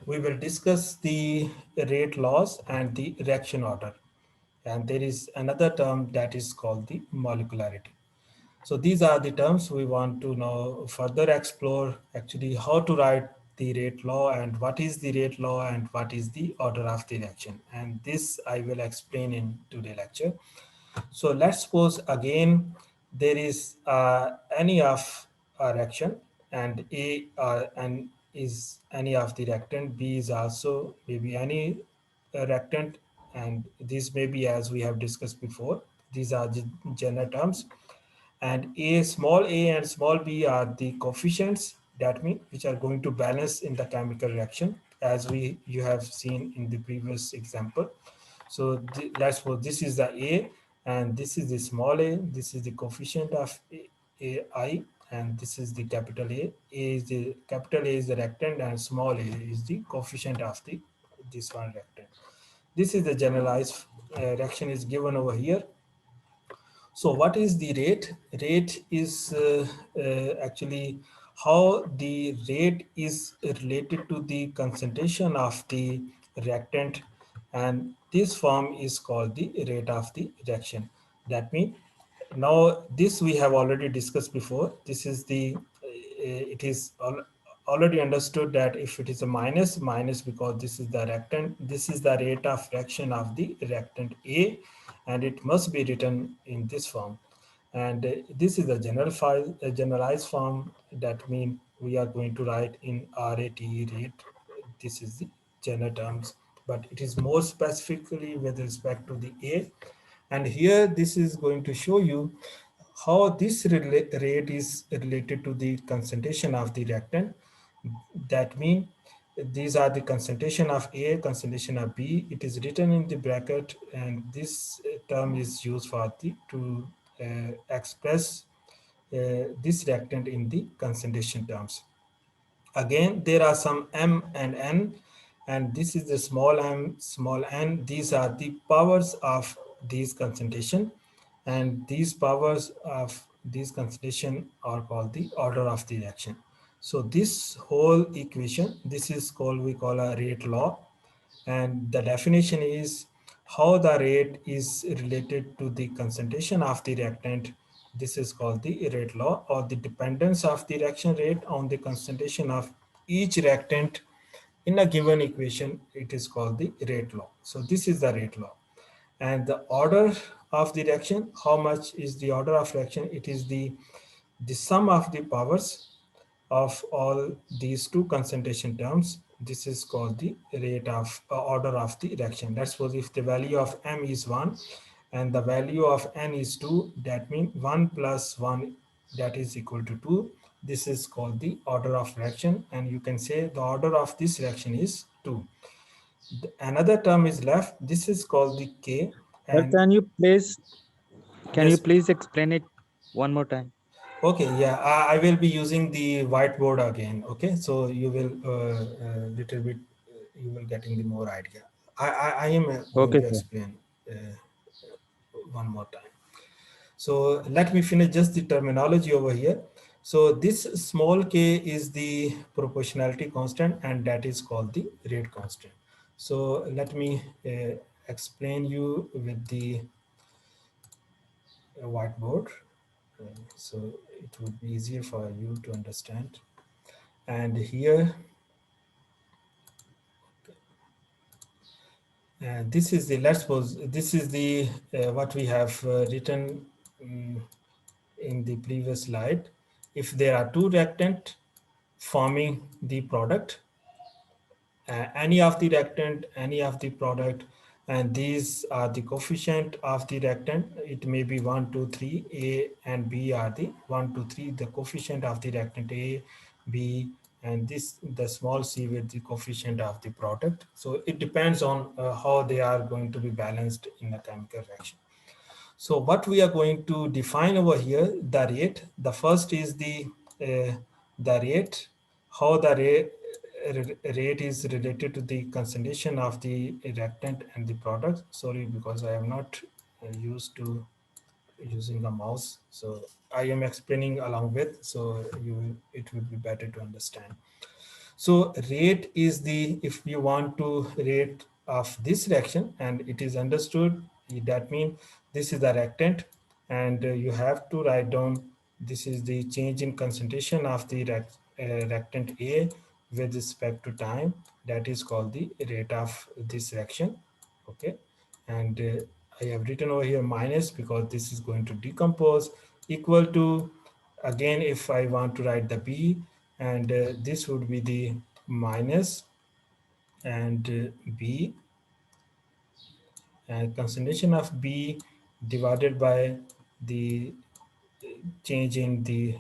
we will discuss the rate laws and the reaction order. And there is another term that is called the molecularity. So these are the terms we want to now further explore actually how to write the rate law and what is the rate law and what is the order of the reaction. And this I will explain in today's lecture. So let's suppose again there is any of a reaction and A and is any of the reactant, B is also maybe any reactant, and this may be as we have discussed before. These are the general terms, and a small a and small b are the coefficients that mean which are going to balance in the chemical reaction as we you have seen in the previous example. So let's suppose this is the a and this is the small a, this is the coefficient of I, and this is the capital A. A is the capital A is the reactant and small a is the coefficient of the this one reactant. This is the generalized reaction is given over here. So what is the rate? Rate is actually how the rate is related to the concentration of the reactant, and this form is called the rate of the reaction. That means now this we have already discussed before. This is the it is already understood that if it is a minus because this is the reactant, this is the rate of reaction of the reactant A, and it must be written in this form. And this is a generalized form. That means we are going to write in RAT rate. This is the general terms, but it is more specifically with respect to the A. And here this is going to show you how this rate is related to the concentration of the reactant. That means these are the concentration of A, concentration of B. It is written in the bracket, and this term is used for the to express this reactant in the concentration terms. Again, there are some m and n, and this is the small m, small n. These are the powers of these concentration, and these powers of these concentration are called the order of the reaction. So this whole equation, this is called, we call a rate law, and the definition is how the rate is related to the concentration of the reactant. This is called the rate law, or the dependence of the reaction rate on the concentration of each reactant in a given equation. It is called the rate law. So this is the rate law. And the order of the reaction, how much is the order of reaction? It is the sum of the powers of all these two concentration terms. This is called the rate of order of the reaction. Let's suppose if the value of m is 1 and the value of n is 2, that means 1 plus 1, that is equal to 2. This is called the order of reaction, and you can say the order of this reaction is 2. Another term is left. This is called the K. Sir, And can you yes, please explain it one more time? okay, yeah, I will be using the whiteboard again. Okay, so you will little bit, you will getting the more idea. I am going Okay, to sir. explain uh, one more time. So let me finish just the terminology over here. So this small k is the proportionality constant, and that is called the rate constant. So let me explain you with the whiteboard. So it would be easier for you to understand. And here, this is the, let's suppose this is the what we have written um, in the previous slide. If there are two reactant forming the product, any of the reactant, any of the product, and these are the coefficient of the reactant. It may be 1, 2, 3. A and B are the 1, 2, 3, the coefficient of the reactant A, B, and this the small c with the coefficient of the product. So it depends on how they are going to be balanced in a chemical reaction. So what we are going to define over here, the rate. The first is the rate, how the rate is related to the concentration of the reactant and the product. Sorry, because I am not used to using a mouse, so I am explaining along with, so you it will be better to understand. So rate is the, if you want to rate of this reaction and it is understood, that means this is the reactant, and you have to write down this is the change in concentration of the reactant A with respect to time. That is called the rate of this reaction. Okay, and I have written over here minus because this is going to decompose, equal to, again if I want to write the B, and this would be the minus, and B, and concentration of B divided by the change in the,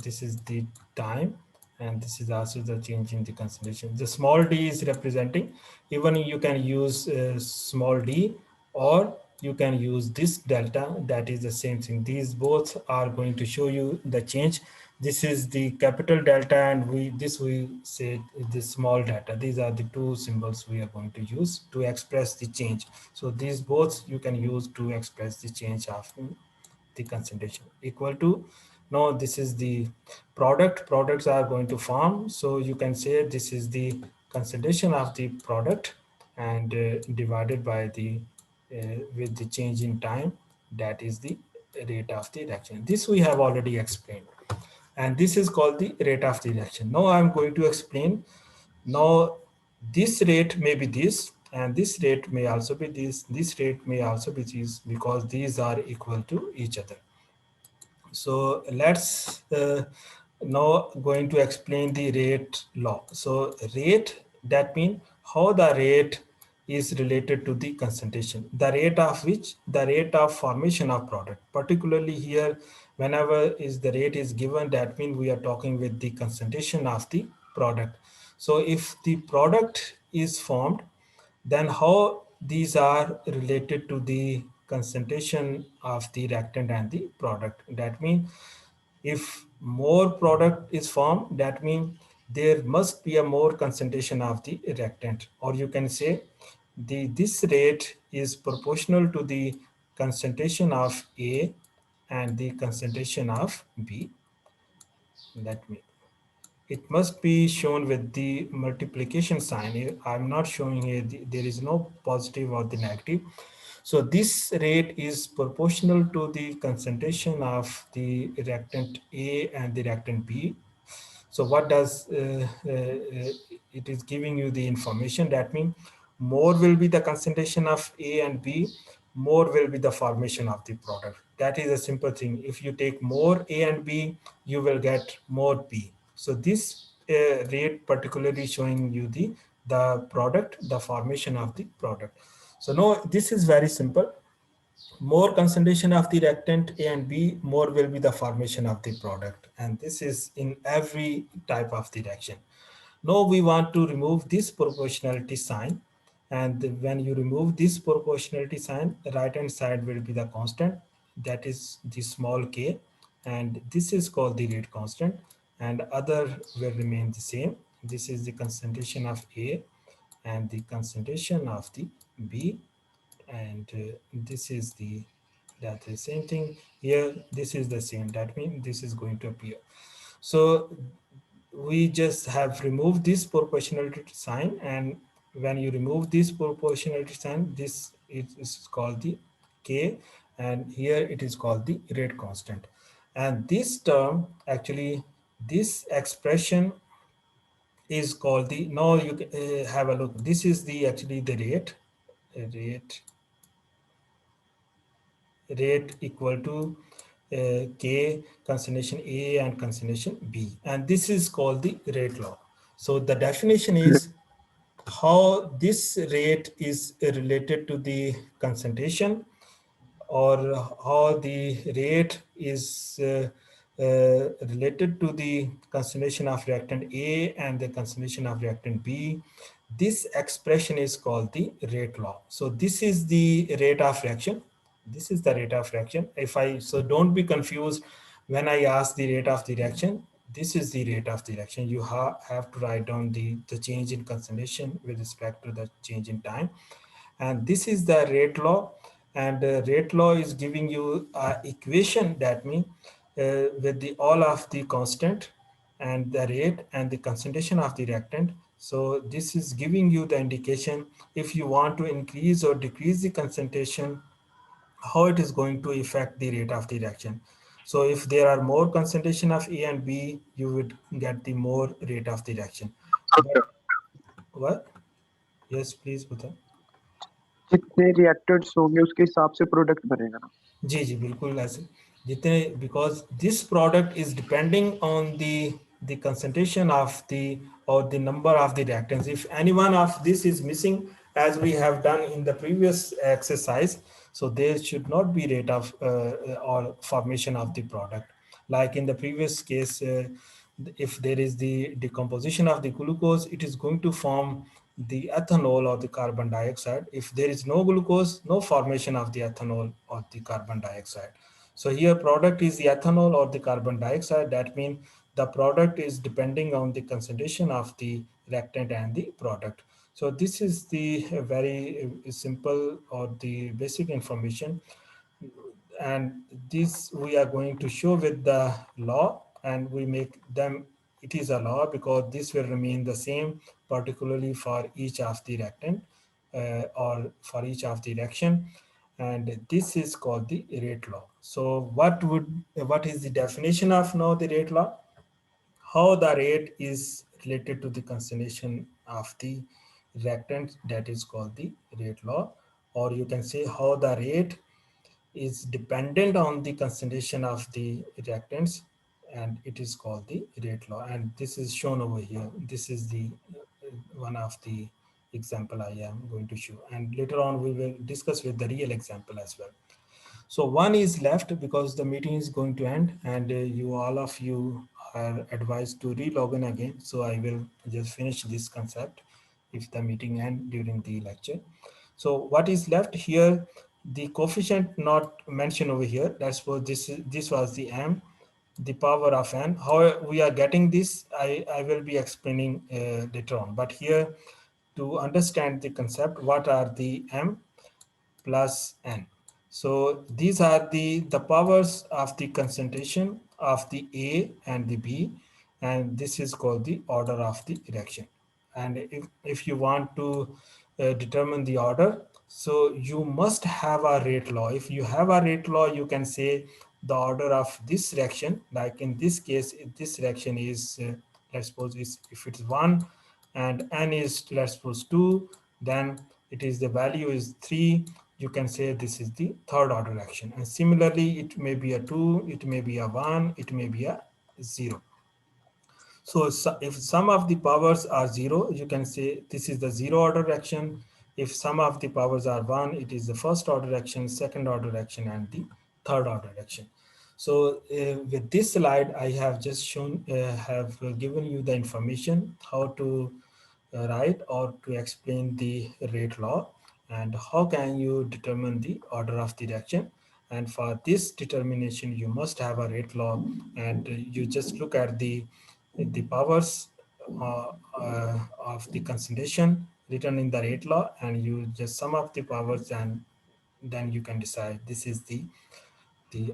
this is the time, and this is also the change in the concentration. The small d is representing, even you can use small d, or you can use this delta, that is the same thing. These both are going to show you the change. This is the capital delta, and we say the small delta. These are the two symbols we are going to use to express the change. So these both you can use to express the change of the concentration, equal to, now this is the products are going to form, so you can say this is the concentration of the product, and divided by the with the change in time, that is the rate of the reaction. This we have already explained, and this is called the rate of the reaction. Now I'm going to explain. Now this rate may be this, and this rate may also be this rate may also be this, because these are equal to each other. So let's now going to explain the rate law. So rate, that means how the rate is related to the concentration, the rate of which, the rate of formation of product. Particularly here, whenever is the rate is given, that means we are talking with the concentration of the product. So if the product is formed, then how these are related to the concentration of the reactant and the product. That means if more product is formed, that means there must be a more concentration of the reactant, or you can say this rate is proportional to the concentration of A and the concentration of B. That means it must be shown with the multiplication sign. I'm not showing here, there is no positive or the negative. So this rate is proportional to the concentration of the reactant A and the reactant B. So what does it is giving you the information, that means more will be the concentration of A and B, more will be the formation of the product. That is a simple thing. If you take more A and B, you will get more B. So this rate particularly showing you the product, the formation of the product. So no, this is very simple. More concentration of the reactant A and B, more will be the formation of the product. And this is in every type of the reaction. Now we want to remove this proportionality sign. And when you remove this proportionality sign, right hand side will be the constant, that is the small k. And this is called the rate constant. And other will remain the same. This is the concentration of A and the concentration of the B, and this is the, that is same thing here, this is the same, that means this is going to appear. So we just have removed this proportionality sign, and when you remove this proportionality sign, this is called the k, and here it is called the rate constant. And this term actually, this expression is called the, now you can, have a look, this is the actually the rate equal to K concentration A and concentration B. And this is called the rate law. So the definition is how this rate is related to the concentration, or how the rate is related to the concentration of reactant A and the concentration of reactant B. This expression is called the rate law. So this is the rate of reaction. This is the rate of reaction. If I, so don't be confused when I ask the rate of the reaction. This is the rate of the reaction. You have to write down the change in concentration with respect to the change in time. And this is the rate law. And rate law is giving you equation, that means with the all of the constant, and the rate and the concentration of the reactant. So this is giving you the indication if you want to increase or decrease the concentration, how it is going to affect the rate of the reaction. So if there are more concentration of A and B, you would get the more rate of the reaction. But what? Yes, please, Bhutan. जितने reactors होंगे उसके हिसाब से product बनेगा ना. जी जी बिल्कुल ऐसे जितने because this product is depending on the concentration of the or the number of the reactants. If any one of this is missing, as we have done in the previous exercise, so there should not be rate of or formation of the product. Like in the previous case, if there is the decomposition of the glucose, it is going to form the ethanol or the carbon dioxide. If there is no glucose, no formation of the ethanol or the carbon dioxide. So here product is the ethanol or the carbon dioxide. That means the product is depending on the concentration of the reactant and the product. So this is the very simple or the basic information, and this we are going to show with the law, and we make them it is a law because this will remain the same particularly for each of the reactant or for each of the reaction, and this is called the rate law. So what is the definition of now the rate law? How the rate is related to the concentration of the reactant, that is called the rate law. Or you can say how the rate is dependent on the concentration of the reactants, and it is called the rate law, and this is shown over here. This is the one of the example I am going to show, and later on we will discuss with the real example as well. So one is left because the meeting is going to end, and you all of you are advised to re-log in again. So I will just finish this concept if the meeting end during the lecture. So what is left here? The coefficient not mentioned over here. That's what this was the m, the power of n. How we are getting this, I will be explaining later on. But here, to understand the concept, what are the m plus n? So these are the powers of the concentration of the A and the B, and this is called the order of the reaction. And if you want to determine the order, so you must have a rate law. If you have a rate law, you can say the order of this reaction. Like in this case, if this reaction is let's suppose if it's 1 and n is let's suppose 2, then it is the value is 3, you can say this is the third order reaction. And similarly, it may be a 2, it may be a 1, it may be a 0. So if some of the powers are 0, you can say this is the 0 order reaction. If some of the powers are 1, it is the first order reaction, second order reaction, and the third order reaction. So with this slide, I have just shown, have given you the information how to write or to explain the rate law, and how can you determine the order of the reaction. And for this determination, you must have a rate law, and you just look at the powers of the concentration written in the rate law, and you just sum up the powers, and then you can decide this is the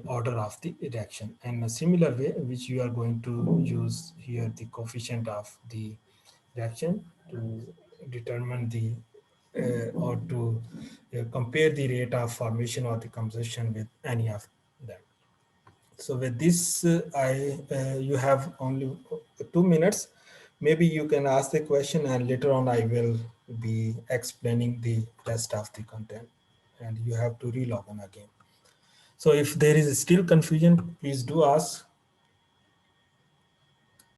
order of the reaction. And a similar way which you are going to use here the coefficient of the reaction to determine the or to compare the rate of formation or the combustion with any of them. So with this, you have only 2 minutes. Maybe you can ask the question, and later on I will be explaining the rest of the content, and you have to re-log in again. So if there is still confusion, please do ask.